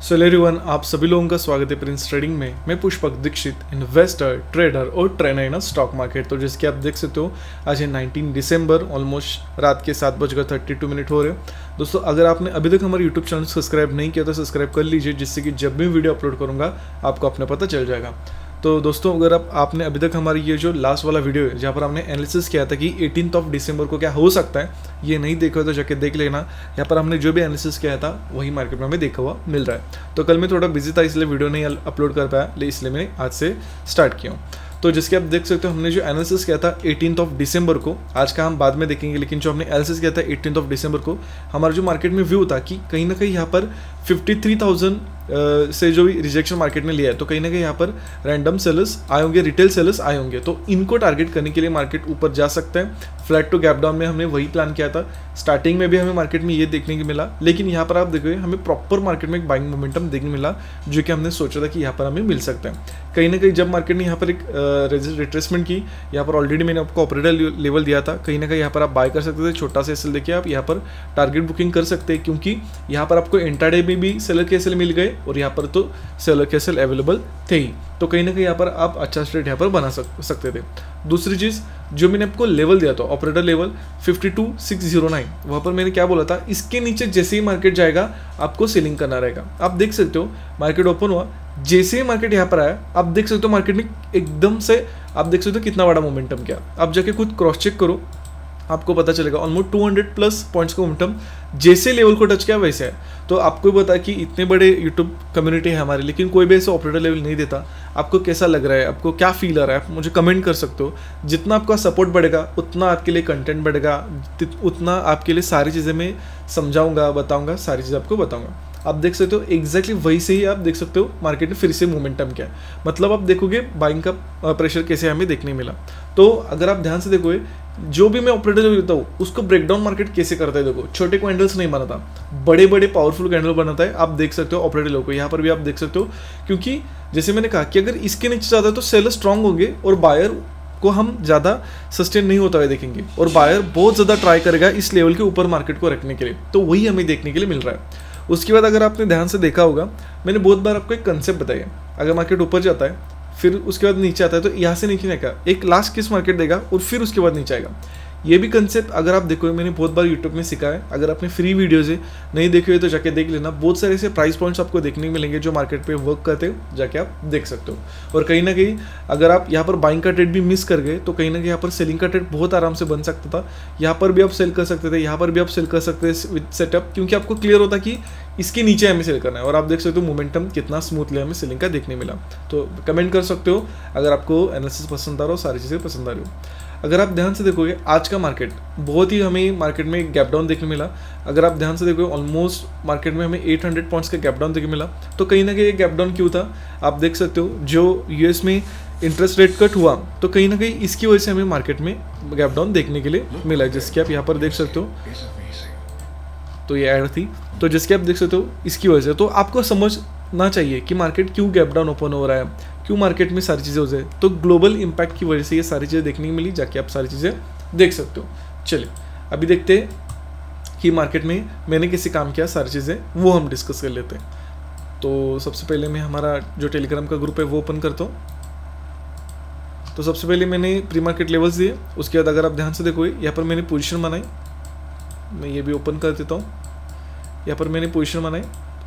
So everyone, आप सभी लोगों का स्वागत है प्रिंस ट्रेडिंग में। मैं पुष्पक दीक्षित, इन्वेस्टर, ट्रेडर और ट्रेनर इन स्टॉक मार्केट। तो जैसे कि आप देख सकते हो, आज है 19 दिसंबर, ऑलमोस्ट रात के 7:32 हो रहे हैं। दोस्तों, अगर आपने अभी तक हमारे यूट्यूब चैनल सब्सक्राइब नहीं किया तो सब्सक्राइब कर लीजिए, जिससे कि जब भी वीडियो अपलोड करूँगा आपको अपना पता चल जाएगा। तो दोस्तों, अगर आपने अभी तक हमारी ये जो लास्ट वाला वीडियो है जहाँ पर हमने एनालिसिस किया था कि 18 दिसंबर को क्या हो सकता है, ये नहीं देखा हो तो जाके देख लेना। यहाँ पर हमने जो भी एनालिसिस किया था वही मार्केट में हमें देखा हुआ मिल रहा है। तो कल मैं थोड़ा बिजी था, इसलिए वीडियो नहीं अपलोड कर पाया, इसलिए मैंने आज से स्टार्ट किया हूँ। तो जिसके आप देख सकते हो, हमने जो एनालिसिस किया था 18 दिसंबर को, आज का हम बाद में देखेंगे, लेकिन जो हमने एनालिसिस किया था 18 दिसंबर को, हमारा जो मार्केट में व्यू था कि कहीं ना कहीं यहाँ पर 53,000 से जो भी रिजेक्शन मार्केट ने लिया है, तो कहीं ना कहीं यहाँ पर रैंडम सेलर्स आए होंगे, रिटेल सेलर्स आए होंगे, तो इनको टारगेट करने के लिए मार्केट ऊपर जा सकता है। फ्लैट टू गैप डाउन में हमने वही प्लान किया था। स्टार्टिंग में भी हमें मार्केट में ये देखने को मिला, लेकिन यहाँ पर आप देखोगे हमें प्रॉपर मार्केट में एक बाइंग मोमेंटम देखने मिला, जो कि हमने सोचा था कि यहाँ पर हमें मिल सकता है। कहीं ना कहीं जब मार्केट ने यहाँ पर एक रिट्रेसमेंट की, यहाँ पर ऑलरेडी मैंने आपको ऑपरेटर लेवल दिया था, कहीं ना कहीं यहाँ पर आप बाय कर सकते थे। छोटा सा एसएल देखिए, आप यहाँ पर टारगेट बुकिंग कर सकते हैं, क्योंकि यहाँ पर आपको इंट्राडे में भी सेलर के एसएल मिल गए और यहाँ पर तो सेलर के एसएल अवेलेबल थे ही, तो कहीं ना कहीं यहाँ पर आप अच्छा स्ट्रेट यहाँ पर बना सकते थे। दूसरी चीज़, जो मैंने आपको लेवल दिया था ऑपरेटर लेवल 52,609, वहाँ पर मैंने क्या बोला था, इसके नीचे जैसे ही मार्केट जाएगा आपको सेलिंग करना रहेगा। आप देख सकते हो मार्केट ओपन हुआ, जैसे ही मार्केट यहाँ पर आया, आप देख सकते हो मार्केट ने एकदम से, आप देख सकते हो कितना बड़ा मोमेंटम किया। आप जाके खुद क्रॉस चेक करो, आपको पता चलेगा ऑलमोस्ट 200+ पॉइंट्स का मोमेंटम जैसे लेवल को टच किया वैसे है। तो आपको भी पता कि इतने बड़े यूट्यूब कम्युनिटी है हमारी, लेकिन कोई भी ऐसा ऑपरेटर लेवल नहीं देता। आपको कैसा लग रहा है, आपको क्या फील आ रहा है, आप मुझे कमेंट कर सकते हो। जितना आपका सपोर्ट बढ़ेगा उतना आपके लिए कंटेंट बढ़ेगा, उतना आपके लिए सारी चीज़ें मैं समझाऊंगा, बताऊंगा, सारी चीज़ें आपको बताऊंगा। आप देख सकते हो एग्जैक्टली वही से ही आप देख सकते हो मार्केट में फिर से मोमेंटम क्या है। मतलब आप देखोगे बाइंग का प्रेशर कैसे हमें देखने मिला। तो अगर आप ध्यान से देखोगे, जो भी मैं ऑपरेटर लेता हूँ उसको ब्रेकडाउन मार्केट कैसे करता है, देखो छोटे कैंडल्स नहीं बनाता, बड़े बड़े पावरफुल कैंडल बनाता है। आप देख सकते हो ऑपरेटर लोगों को, यहाँ पर भी आप देख सकते हो, क्योंकि जैसे मैंने कहा कि अगर इसके नीचे जाता है तो सेलर स्ट्रांग होंगे और बायर को हम ज़्यादा सस्टेन नहीं होता हुआ देखेंगे, और बायर बहुत ज़्यादा ट्राई करेगा इस लेवल के ऊपर मार्केट को रखने के लिए। तो वही हमें देखने के लिए मिल रहा है। उसके बाद अगर आपने ध्यान से देखा होगा, मैंने बहुत बार आपको एक कंसेप्ट बताया, अगर मार्केट ऊपर जाता है फिर उसके बाद नीचे आता है, तो यहाँ से नीचे नहीं का एक लास्ट किस मार्केट देगा और फिर उसके बाद नीचे आएगा। ये भी कंसेप्ट अगर आप देखो, मैंने बहुत बार यूट्यूब में सीखा है। अगर आपने फ्री वीडियोज़ है नहीं देखे हुए तो जाके देख लेना, बहुत सारे ऐसे प्राइस पॉइंट्स आपको देखने को मिलेंगे जो मार्केट पे वर्क करते हो, जाके आप देख सकते हो। और कहीं ना कहीं अगर आप यहाँ पर बाइंग का ट्रेड भी मिस कर गए तो कहीं ना कहीं यहाँ पर सेलिंग का ट्रेड बहुत आराम से बन सकता था। यहाँ पर भी आप सेल कर सकते थे, यहाँ पर भी आप सेल कर सकते थे विद सेटअप, क्योंकि आपको क्लियर होता कि इसके नीचे हमें सेल करना है। और आप देख सकते हो मोमेंटम कितना स्मूथली हमें सेलिंग का देखने मिला। तो कमेंट कर सकते हो अगर आपको एनालिसिस पसंद आ रहा हो, सारी चीज़ें पसंद आ रही हो। अगर आप ध्यान से देखोगे, आज का मार्केट बहुत ही हमें मार्केट में गैप डाउन देखने मिला। अगर आप ध्यान से देखोगे, ऑलमोस्ट मार्केट में हमें 800 पॉइंट्स का गैप डाउन देखने मिला। तो कहीं ना कहीं गैप डाउन क्यों था, आप देख सकते हो, जो यूएस में इंटरेस्ट रेट कट हुआ, तो कहीं ना कहीं इसकी वजह से हमें मार्केट में गैप डाउन देखने के लिए मिला, जिसके आप यहाँ पर देख सकते हो। तो ये ऐड थी, तो जिसके आप देख सकते हो इसकी वजह से। तो आपको समझना चाहिए कि मार्केट क्यों गैप डाउन ओपन हो रहा है, क्यों मार्केट में सारी चीज़ें हो जाए। तो ग्लोबल इम्पैक्ट की वजह से ये सारी चीज़ें देखने को मिली, जाके आप सारी चीज़ें देख सकते हो। चलिए अभी देखते हैं कि मार्केट में मैंने कैसे काम किया, सारी चीज़ें वो हम डिस्कस कर लेते हैं। तो सबसे पहले मैं हमारा जो टेलीग्राम का ग्रुप है वो ओपन करता हूँ। तो सबसे पहले मैंने प्री मार्केट लेवल्स दिए, उसके बाद अगर आप ध्यान से देखोगे यहाँ पर मैंने पोजीशन बनाई, मैं ये भी ओपन कर देता हूँ। यहाँ पर मैंने पोजीशन बनाई,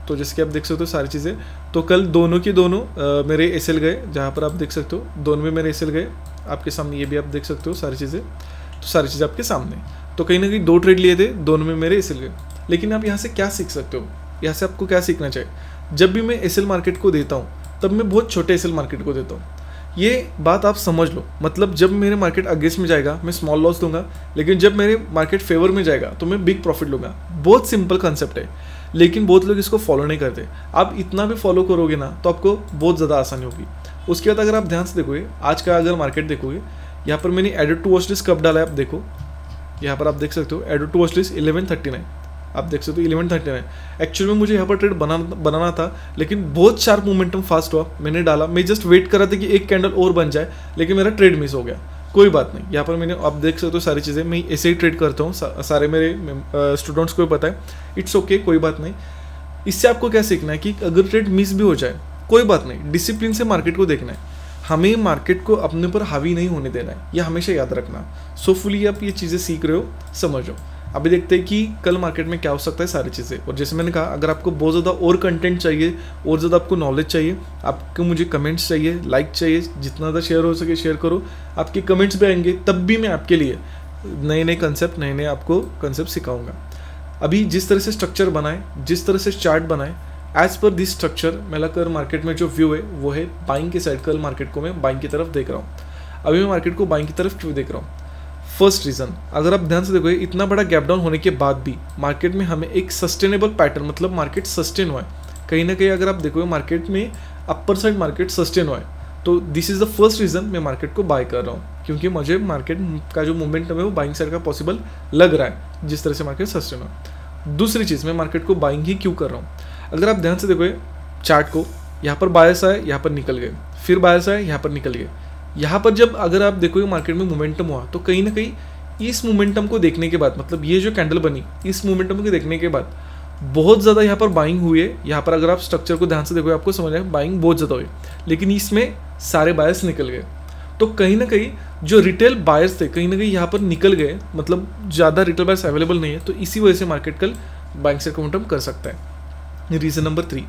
तो जैसे आप देख सकते हो सारी चीज़ें। तो कल दोनों की दोनों मेरे एसएल गए, जहाँ पर आप देख सकते हो दोनों में मेरे एसएल गए आपके सामने, ये भी आप देख सकते हो सारी चीज़ें। तो सारी चीज़ें आपके सामने, तो कहीं ना कहीं 2 ट्रेड लिए थे, दोनों में मेरे एसएल गए। लेकिन आप यहाँ से क्या सीख सकते हो, यहाँ से आपको क्या सीखना चाहिए, जब भी मैं एसएल मार्केट को देता हूँ तब मैं बहुत छोटे एसएल मार्केट को देता हूँ। ये बात आप समझ लो, मतलब जब मेरे मार्केट अगेंस्ट में जाएगा मैं स्मॉल लॉस दूंगा, लेकिन जब मेरे मार्केट फेवर में जाएगा तो मैं बिग प्रॉफिट लूंगा। बहुत सिंपल कंसेप्ट है, लेकिन बहुत लोग इसको फॉलो नहीं करते। आप इतना भी फॉलो करोगे ना तो आपको बहुत ज़्यादा आसानी होगी। उसके बाद अगर आप ध्यान से देखोगे, आज का अगर मार्केट देखोगे, यहाँ पर मैंने एडेड टू वॉच लिस्ट कब डाला है आप देखो, यहाँ पर आप देख सकते हो एडेड टू वॉच लिस्ट 1139, आप देख सकते हो 1139। एक्चुअली में मुझे यहाँ पर ट्रेड बनाना था, लेकिन बहुत शार्प मोमेंटम फास्ट हुआ, मैंने डाला। मैं जस्ट वेट कर रहा था कि एक कैंडल और बन जाए, लेकिन मेरा ट्रेड मिस हो गया। कोई बात नहीं, यहाँ पर मैंने आप देख सकते हो सारी चीज़ें, मैं ऐसे ही ट्रेड करता हूँ, सारे मेरे स्टूडेंट्स को भी पता है। इट्स ओके, कोई बात नहीं। इससे आपको क्या सीखना है कि अगर ट्रेड मिस भी हो जाए कोई बात नहीं, डिसिप्लिन से मार्केट को देखना है, हमें मार्केट को अपने पर हावी नहीं होने देना है, यह हमेशा याद रखना। सो फुली आप ये चीज़ें सीख रहे हो, समझो। अभी देखते हैं कि कल मार्केट में क्या हो सकता है सारी चीज़ें। और जैसे मैंने कहा, अगर आपको बहुत ज़्यादा और कंटेंट चाहिए और ज़्यादा आपको नॉलेज चाहिए, आपको मुझे कमेंट्स चाहिए, लाइक चाहिए, जितना ज़्यादा शेयर हो सके शेयर करो। आपके कमेंट्स भी आएंगे, तब भी मैं आपके लिए नए नए कंसेप्ट, नए नए आपको कंसेप्ट सिखाऊंगा। अभी जिस तरह से स्ट्रक्चर बनाए, जिस तरह से चार्ट बनाए, एज पर दिस स्ट्रक्चर मेरा कर मार्केट में जो व्यू है वो है बाइंग की साइड। कल मार्केट को मैं बाइंग की तरफ देख रहा हूँ। अभी मैं मार्केट को बाइंग की तरफ क्यों देख रहा हूँ? फर्स्ट रीज़न, अगर आप ध्यान से देखोगे, इतना बड़ा गैप डाउन होने के बाद भी मार्केट में हमें एक सस्टेनेबल पैटर्न, मतलब मार्केट सस्टेन हुआ है कहीं ना कहीं। अगर आप देखोगे मार्केट में अपर साइड मार्केट सस्टेन हुआ है, तो this is the first reason मैं मार्केट को बाय कर रहा हूँ, क्योंकि मुझे मार्केट का जो मोमेंटम है वो बाइंग साइड का पॉसिबल लग रहा है, जिस तरह से मार्केट सस्टेन हुआ। दूसरी चीज़, मैं मार्केट को बाइंग ही क्यों कर रहा हूँ? अगर आप ध्यान से देखोगे चार्ट को, यहाँ पर बायर्स आए, यहाँ पर निकल गए, फिर बायर्स आए, यहाँ पर निकल गए। यहाँ पर जब अगर आप देखोगे मार्केट में मोमेंटम हुआ, तो कहीं ना कहीं इस मोमेंटम को देखने के बाद, मतलब ये जो कैंडल बनी, इस मोमेंटम को देखने के बाद बहुत ज़्यादा यहाँ पर बाइंग हुई है। यहाँ पर अगर आप स्ट्रक्चर को ध्यान से देखोगे आपको समझ आएगा बाइंग बहुत ज़्यादा हुई, लेकिन इसमें सारे बायर्स निकल गए। तो कहीं ना कहीं जो रिटेल बायर्स थे कहीं ना कहीं यहाँ पर निकल गए, मतलब ज़्यादा रिटेल बायर्स अवेलेबल नहीं है, तो इसी वजह से मार्केट कल बाइंग से मोमेंटम कर सकता है। Reason number 3,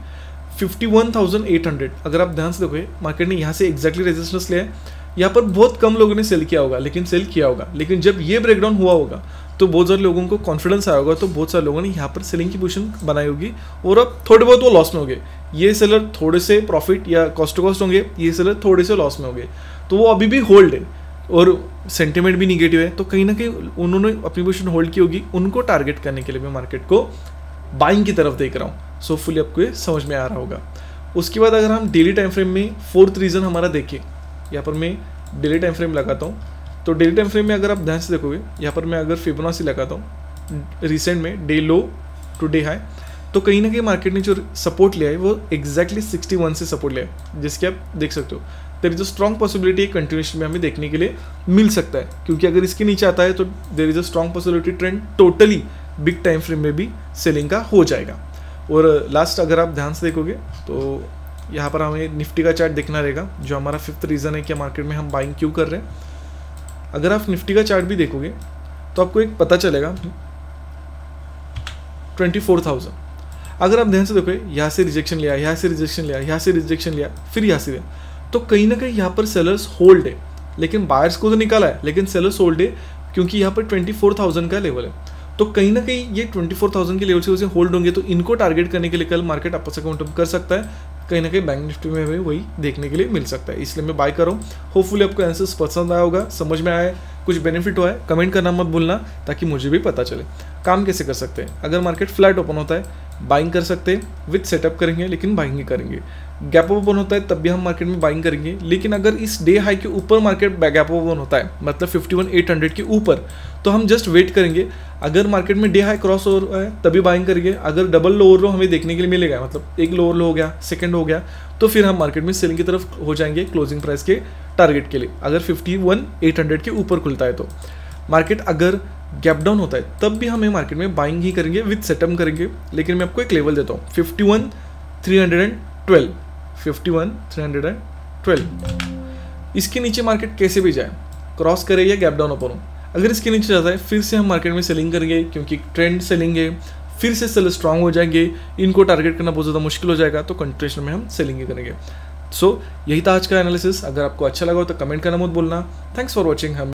51,800। अगर आप ध्यान से देखोगे मार्केट ने यहाँ से एग्जैक्टली रेजिस्टेंस लिया है। यहाँ पर बहुत कम लोगों ने सेल किया होगा, लेकिन सेल किया होगा। लेकिन जब ये ब्रेकडाउन हुआ होगा तो बहुत सारे लोगों को कॉन्फिडेंस आया होगा, तो बहुत सारे लोगों ने यहाँ पर सेलिंग की पोजीशन बनाई होगी, और अब थोड़े बहुत वो लॉस में होंगे। ये सेलर थोड़े से प्रॉफिट या कॉस्ट टू कॉस्ट होंगे, ये सेलर थोड़े से लॉस में होंगे, तो वो अभी भी होल्ड है और सेंटिमेंट भी निगेटिव है। तो कहीं ना कहीं उन्होंने अपनी पोजीशन होल्ड की होगी, उनको टारगेट करने के लिए मैं मार्केट को बाइंग की तरफ देख रहा हूँ। सो फुली आपको ये समझ में आ रहा होगा। उसके बाद अगर हम डेली टाइम फ्रेम में फोर्थ रीज़न हमारा देखिए, यहाँ पर मैं डेली टाइम फ्रेम लगाता हूँ, तो डेली टाइम फ्रेम में अगर आप ध्यान से देखोगे, यहाँ पर मैं अगर फिबोनाची लगाता हूँ रिसेंट में day low to day high, तो कहीं ना कहीं मार्केट ने जो सपोर्ट लिया है वो एग्जैक्टली 61 से सपोर्ट लिया है, जिसके आप देख सकते हो। There is a strong possibility continuation में हमें देखने के लिए मिल सकता है, क्योंकि अगर इसके नीचे आता है तो there is a strong possibility trend totally big time frame में भी सेलिंग का हो जाएगा। और लास्ट अगर आप ध्यान से देखोगे तो यहाँ पर हमें निफ्टी का चार्ट देखना रहेगा, जो हमारा 5th रीज़न है कि मार्केट में हम बाइंग क्यों कर रहे हैं। अगर आप निफ्टी का चार्ट भी देखोगे तो आपको एक पता चलेगा 24,000। अगर आप ध्यान से देखोगे, यहाँ से रिजेक्शन लिया, यहाँ से रिजेक्शन लिया, यहाँ से रिजेक्शन लिया, फिर यहाँ से लिया, तो कहीं ना कहीं यहाँ पर सेलर्स होल्ड है, लेकिन बायर्स को तो निकाला है, लेकिन सेलर्स होल्ड है, क्योंकि यहाँ पर 24,000 का लेवल है। तो कहीं ना कहीं ये 24,000 के लेवल से होल्ड होंगे, तो इनको टारगेट करने के लिए कल मार्केट अपर से काउंटर कर सकता है। कहीं ना कहीं बैंक निफ्टी में भी वही देखने के लिए मिल सकता है, इसलिए मैं बाय कर रहा हूँ। होपफुली आपको आंसर्स पसंद आया होगा, समझ में आया है, कुछ बेनिफिट हुआ है, कमेंट करना मत भूलना, ताकि मुझे भी पता चले काम कैसे कर सकते हैं। अगर मार्केट फ्लैट ओपन होता है बाइंग कर सकते हैं, विथ सेटअप करेंगे, लेकिन बाइंग ही करेंगे। गैप ओपन होता है तब भी हम मार्केट में बाइंग करेंगे, लेकिन अगर इस डे हाई के ऊपर मार्केट गैप ओपन होता है, मतलब 51,800 के ऊपर, तो हम जस्ट वेट करेंगे। अगर मार्केट में डे हाई क्रॉस हो रहा है तभी बाइंग करेंगे। अगर डबल लोअर लो हमें देखने के लिए मिलेगा, मतलब एक लोअर लो हो गया, सेकंड हो गया, तो फिर हम मार्केट में सेलिंग की तरफ हो जाएंगे क्लोजिंग प्राइस के टारगेट के लिए। अगर 51,800 के ऊपर खुलता है तो मार्केट अगर गैप डाउन होता है तब भी हमें मार्केट में बाइंग ही करेंगे, विथ सेटअप करेंगे। लेकिन मैं आपको एक लेवल देता हूँ 51,312, 51,312। इसके नीचे मार्केट कैसे भी जाए, क्रॉस करे या गैप डाउन ओपन हो, अगर इसके नीचे जाता है फिर से हम मार्केट में सेलिंग करेंगे, क्योंकि ट्रेंड सेलिंग है, फिर से सेल स्ट्रांग हो जाएंगे, इनको टारगेट करना बहुत ज़्यादा मुश्किल हो जाएगा, तो कंटिन्यूएशन में हम सेलिंग ही करेंगे। सो यही था आज का एनालिसिस। अगर आपको अच्छा लगा हो तो कमेंट करना मत भूलना। Thanks for watching. हम